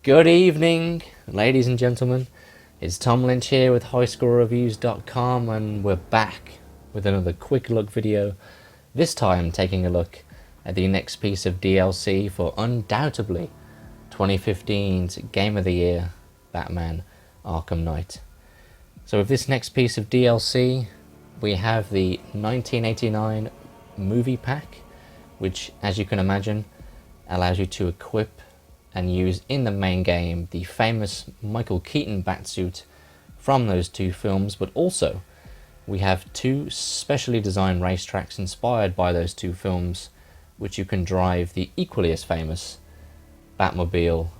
Good evening, ladies and gentlemen. It's Tom Lynch here with highscorereviews.com, and we're back with another quick look video. This time taking a look at the next piece of DLC for undoubtedly 2015's Game of the Year, Batman Arkham Knight. So with this next piece of DLC, we have the 1989 movie pack, which, as you can imagine, allows you to equip and use in the main game the famous Michael Keaton Batsuit from those two films, but also we have two specially designed racetracks inspired by those two films, which you can drive the equally as famous Batmobile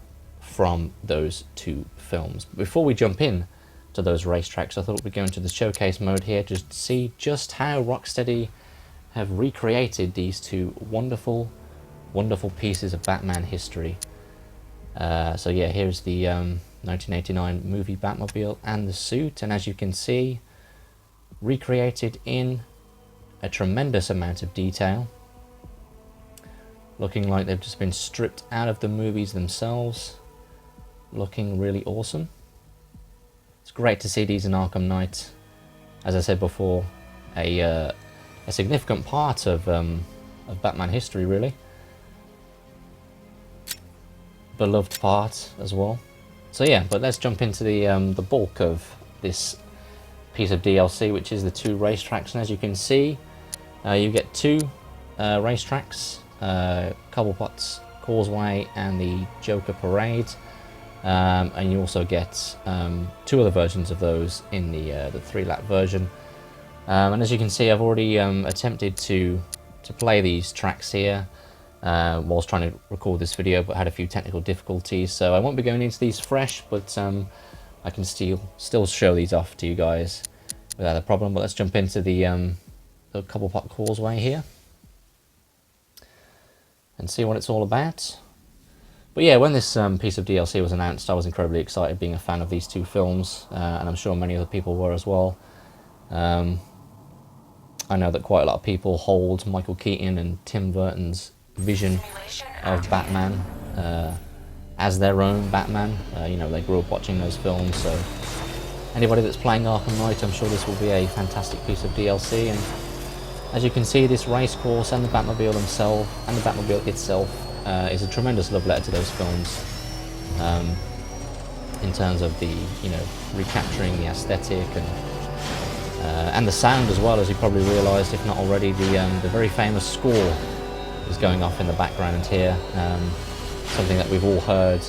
from those two films. Before we jump in to those racetracks, I thought we'd go into the showcase mode here to see just how Rocksteady have recreated these two wonderful pieces of Batman history. So yeah, here's the 1989 movie Batmobile and the suit, and as you can see, recreated in a tremendous amount of detail, looking like they've just been stripped out of the movies themselves, looking really awesome. It's great to see these in Arkham Knight. As I said before, a significant part of Batman history, really. Beloved part as well. So yeah, but let's jump into the bulk of this piece of DLC, which is the two racetracks. And as you can see, you get two racetracks, Cobblepot's Causeway and the Joker Parade. And you also get two other versions of those in the 3-lap version. And as you can see, I've already attempted to play these tracks here whilst trying to record this video, but had a few technical difficulties, so I won't be going into these fresh, but I can still show these off to you guys without a problem. But let's jump into the Cobblepot Causeway here and see what it's all about. But yeah, when this piece of DLC was announced, I was incredibly excited, being a fan of these two films, and I'm sure many other people were as well. I know that quite a lot of people hold Michael Keaton and Tim Burton's vision of Batman as their own Batman. You know, they grew up watching those films, so anybody that's playing Arkham Knight, I'm sure this will be a fantastic piece of DLC. And as you can see, this race course and the Batmobile itself is a tremendous love letter to those films, in terms of the, you know, recapturing the aesthetic and the sound as well. As you probably realised, if not already, the very famous score is going off in the background here, something that we've all heard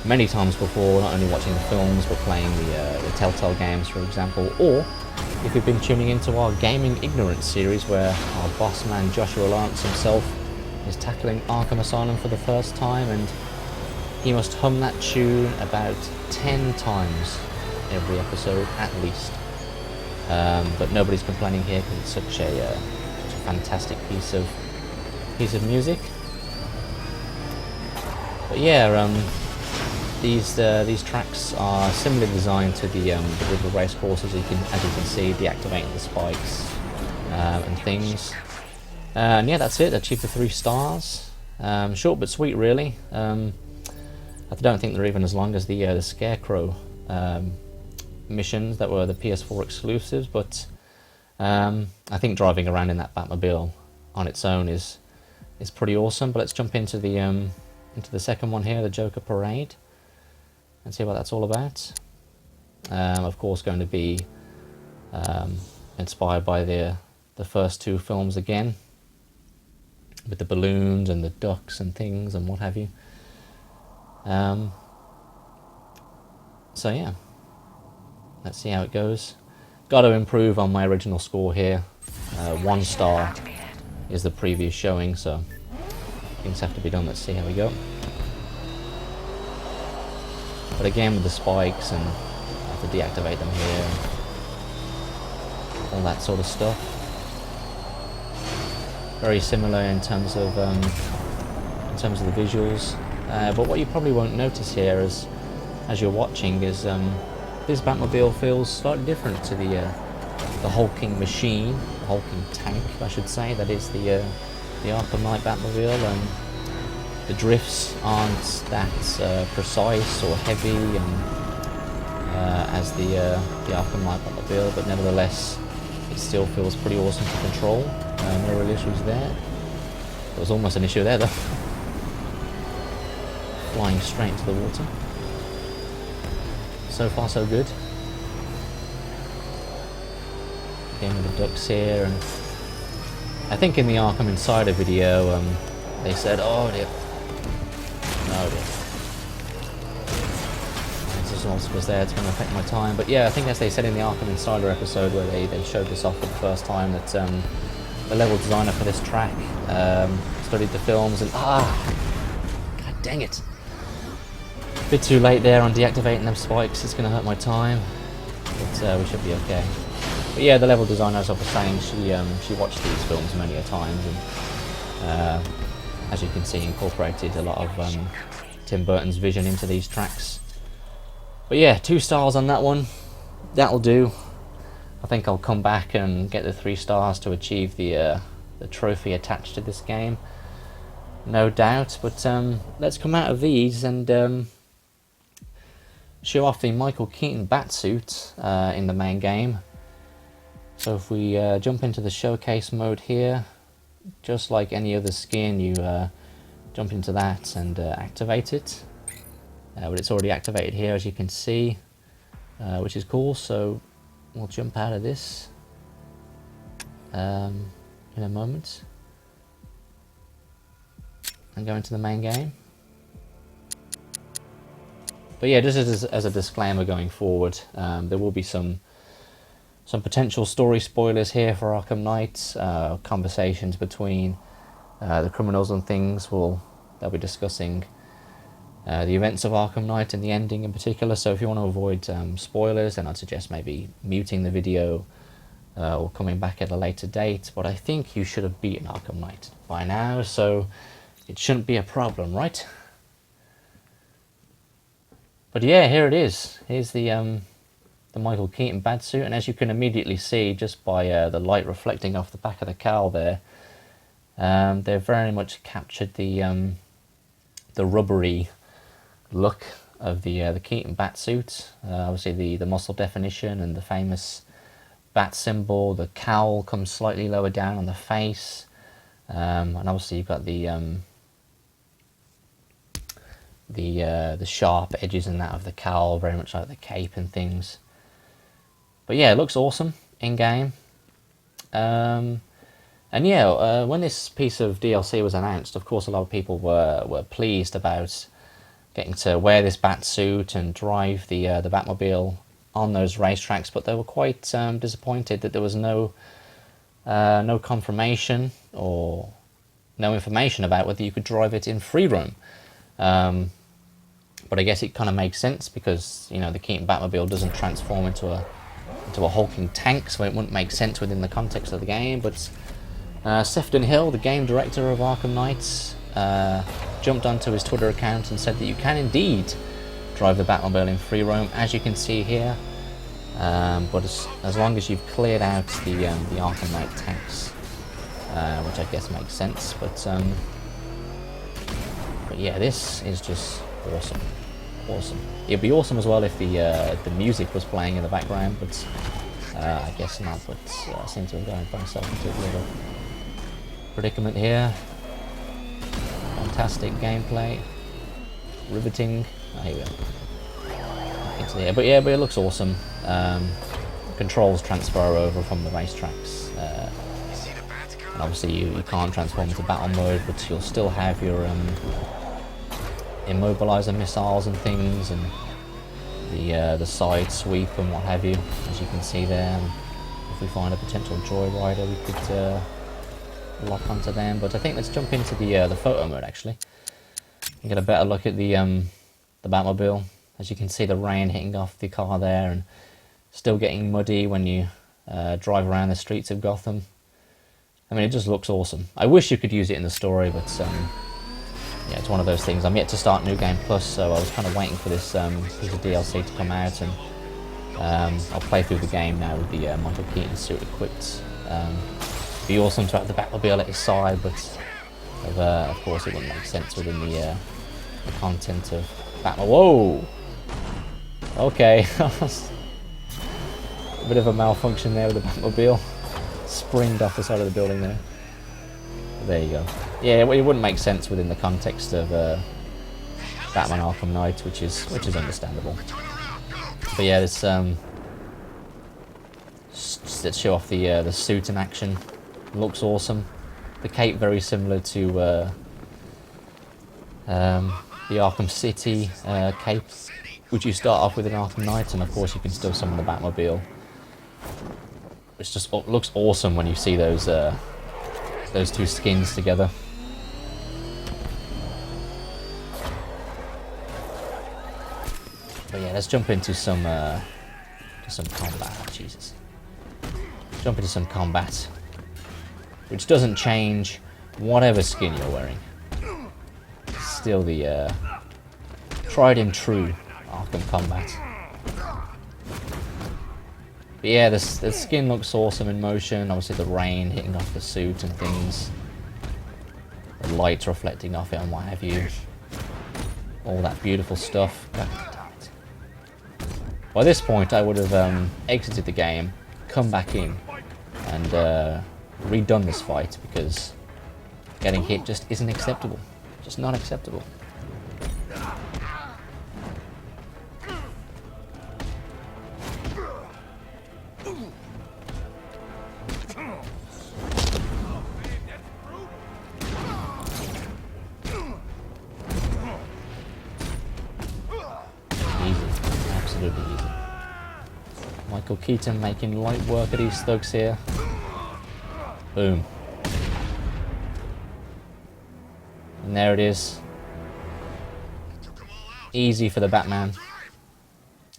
many times before, not only watching the films but playing the Telltale games, for example, or if you've been tuning into our Gaming Ignorance series, where our boss man Joshua Lawrence himself is tackling Arkham Asylum for the first time, and he must hum that tune about 10 times every episode at least. But nobody's complaining here because it's such a fantastic piece of music. But yeah, these tracks are similarly designed to the river race courses. As you can see, deactivating the spikes and things. And yeah, that's it. Achieved the 3 stars. Short but sweet, really. I don't think they're even as long as the Scarecrow missions that were the PS4 exclusives, but I think driving around in that Batmobile on its own is pretty awesome. But let's jump into the second one here, the Joker Parade, and see what that's all about. Of course, going to be inspired by the first two films again, with the balloons and the ducks and things and what have you. So yeah, let's see how it goes. Got to improve on my original score here. 1 star is the previous showing, so things have to be done. Let's see how we go. But again, with the spikes, and I have to deactivate them here, all that sort of stuff. Very similar in terms of the visuals. But what you probably won't notice here as you're watching is this Batmobile feels slightly different to the hulking machine, the hulking tank, I should say, that is the Arkham Knight Batmobile. the drifts aren't that precise or heavy and as the Arkham Knight Batmobile, but nevertheless it still feels pretty awesome to control. No real issues there. There was almost an issue there though. Flying straight into the water. So far so good. Game with the ducks here, and I think in the Arkham Insider video they said, oh dear, no dear, there's obstacles there, it's going to affect my time. But yeah, I think as they said in the Arkham Insider episode where they showed this off for the first time, that the level designer for this track studied the films and god dang it, a bit too late there on deactivating them spikes. It's going to hurt my time, but we should be okay. But yeah, the level designer, as I was saying, she watched these films many a times, and as you can see, incorporated a lot of Tim Burton's vision into these tracks. But yeah, 2 stars on that one. That'll do. I think I'll come back and get the 3 stars to achieve the trophy attached to this game, no doubt. But let's come out of these and show off the Michael Keaton Batsuit in the main game. So if we jump into the showcase mode here, just like any other skin, you jump into that and activate it. But it's already activated here, as you can see, which is cool. So we'll jump out of this in a moment and go into the main game. But yeah, just as a disclaimer going forward, there will be some potential story spoilers here for Arkham Knight, conversations between the criminals and things. They'll be discussing the events of Arkham Knight and the ending in particular. So if you want to avoid spoilers, then I'd suggest maybe muting the video or coming back at a later date. But I think you should have beaten Arkham Knight by now, so it shouldn't be a problem, right? But yeah, here it is. Here's the Michael Keaton Batsuit, and as you can immediately see just by the light reflecting off the back of the cowl there, they've very much captured the rubbery look of the Keaton Batsuit. Obviously the muscle definition and the famous bat symbol. The cowl comes slightly lower down on the face, and obviously you've got the sharp edges and that of the cowl, very much like the cape and things. But yeah, it looks awesome in game. And yeah, when this piece of DLC was announced, of course a lot of people were pleased about getting to wear this Batsuit and drive the Batmobile on those racetracks, but they were quite disappointed that there was no confirmation or no information about whether you could drive it in free roam. But I guess it kind of makes sense because, you know, the Keaton Batmobile doesn't transform into a hulking tank, so it wouldn't make sense within the context of the game. But Sefton Hill, the game director of Arkham Knight, jumped onto his Twitter account and said that you can indeed drive the Batmobile in free roam, as you can see here, but as long as you've cleared out the Arkham Knight tanks, which I guess makes sense. But yeah, this is just awesome. It'd be awesome as well if the music was playing in the background, but I guess not. But I seem to have gotten myself into a little predicament here. Fantastic gameplay, riveting. Here we go. But it looks awesome. Controls transfer over from the racetracks, and obviously you can't transform into battle mode, but you'll still have your immobilizer missiles and things, and the side sweep and what have you, as you can see there. And if we find a potential joyrider, we could lock onto them. But I think let's jump into the photo mode actually and get a better look at the Batmobile. As you can see, the rain hitting off the car there and still getting muddy when you drive around the streets of Gotham. I mean, it just looks awesome. I wish you could use it in the story, but yeah, it's one of those things. I'm yet to start New Game Plus, so I was kind of waiting for this piece of DLC to come out, and I'll play through the game now with the Michael Keaton suit equipped. Be awesome to have the Batmobile at his side, but Of course, it wouldn't make sense within the content of Batman. Whoa! Okay, a bit of a malfunction there with the Batmobile. Springed off the side of the building there. There you go. Yeah, it wouldn't make sense within the context of Batman Arkham Knight, which is understandable. But yeah, this let's show off the suit in action. Looks awesome. The cape very similar to the Arkham City cape, which you start off with in Arkham Knight, and of course you can still summon the Batmobile. It just looks awesome when you see those two skins together. But yeah, let's jump into some combat. Oh, Jesus. Jump into some combat, which doesn't change whatever skin you're wearing. It's still the tried and true Arkham combat. But yeah, the skin looks awesome in motion. Obviously the rain hitting off the suit and things. The light reflecting off it and what have you. All that beautiful stuff. God damn it. By this point I would have exited the game, come back in, and redone this fight, because getting hit just isn't acceptable. Just not acceptable. Absolutely easy. Michael Keaton making light work of these thugs here. Boom. And there it is. Easy for the Batman.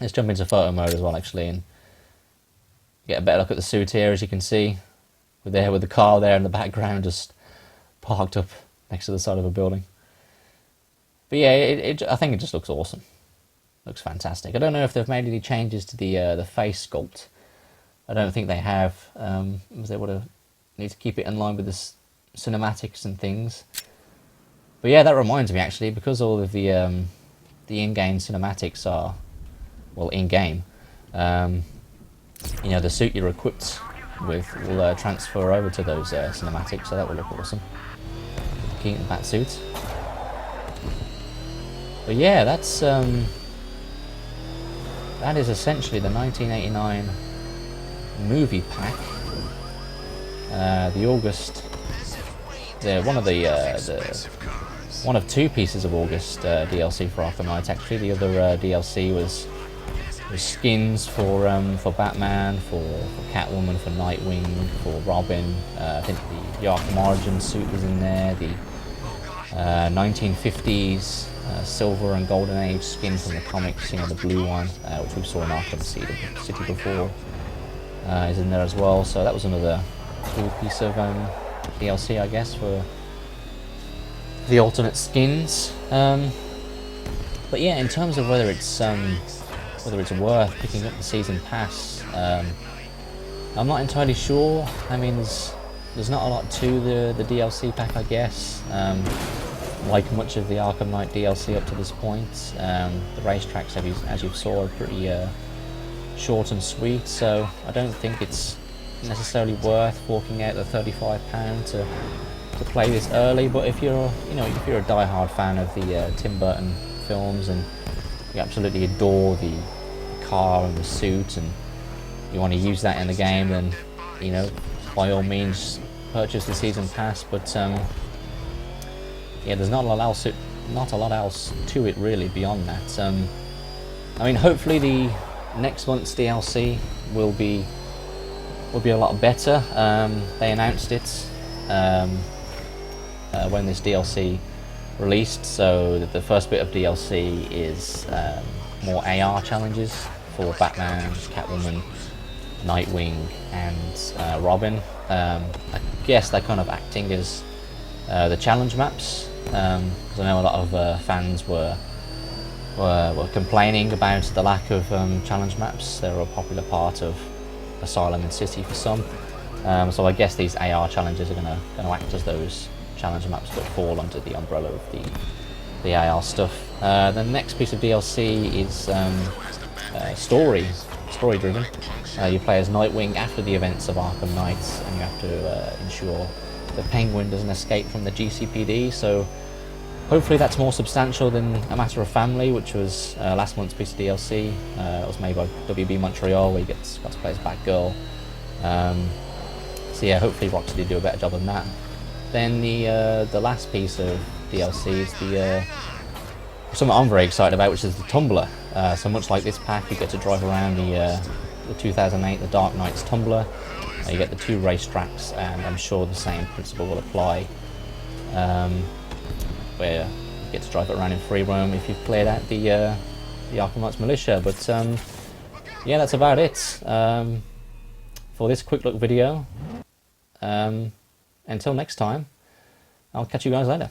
Let's jump into photo mode as well, actually, and get a better look at the suit here, as you can see. We're there with the car there in the background, just parked up next to the side of a building. But yeah, I think it just looks awesome. Looks fantastic. I don't know if they've made any changes to the face sculpt. I don't think they have. They would have need to keep it in line with the cinematics and things. But yeah, that reminds me, actually, because all of the in-game cinematics are, well, in-game. You know, the suit you're equipped with will transfer over to those cinematics, so that will look awesome. With the Keaton Batsuit. But yeah, that's that is essentially the 1989 movie pack. The August, one of two pieces of August DLC for Arkham Knight. Actually, the other DLC was skins for Batman, for Catwoman, for Nightwing, for Robin. I think the Arkham Origins suit was in there. The 1950s Silver and Golden Age skin from the comics, you know, the blue one, which we saw in Arkham City before, is in there as well. So that was another cool piece of DLC, I guess, for the alternate skins. But yeah, in terms of whether it's worth picking up the season pass, I'm not entirely sure. I mean, there's not a lot to the DLC pack, I guess. Like much of the Arkham Knight DLC up to this point, the racetracks, as you saw, are pretty short and sweet. So I don't think it's necessarily worth forking out the £35 to play this early. But if you're a die-hard fan of the Tim Burton films and you absolutely adore the car and the suit, and you want to use that in the game, then by all means purchase the season pass. But yeah, there's not a lot else to it really beyond that. I mean, hopefully the next month's DLC will be a lot better. They announced it when this DLC released, so the first bit of DLC is more AR challenges for Batman, Catwoman, Nightwing, and Robin. I guess they're kind of acting as the challenge maps, because I know a lot of fans were complaining about the lack of challenge maps. They're a popular part of Asylum and City for some. So I guess these AR challenges are going to act as those challenge maps that fall under the umbrella of the AR stuff. The next piece of DLC is story driven. You play as Nightwing after the events of Arkham Knight, and you have to ensure the Penguin doesn't escape from the GCPD, so hopefully that's more substantial than A Matter of Family, which was last month's piece of DLC. It was made by WB Montreal, where you got to play as Batgirl. So yeah, hopefully Rocksteady do a better job than that. Then the last piece of DLC is something I'm very excited about, which is the Tumbler. So much like this pack, you get to drive around the 2008 The Dark Knight's Tumbler. You get the 2 racetracks, and I'm sure the same principle will apply, where you get to drive it around in free roam if you've cleared out the Arkham Knight's militia. But yeah, that's about it for this quick look video. Until next time, I'll catch you guys later.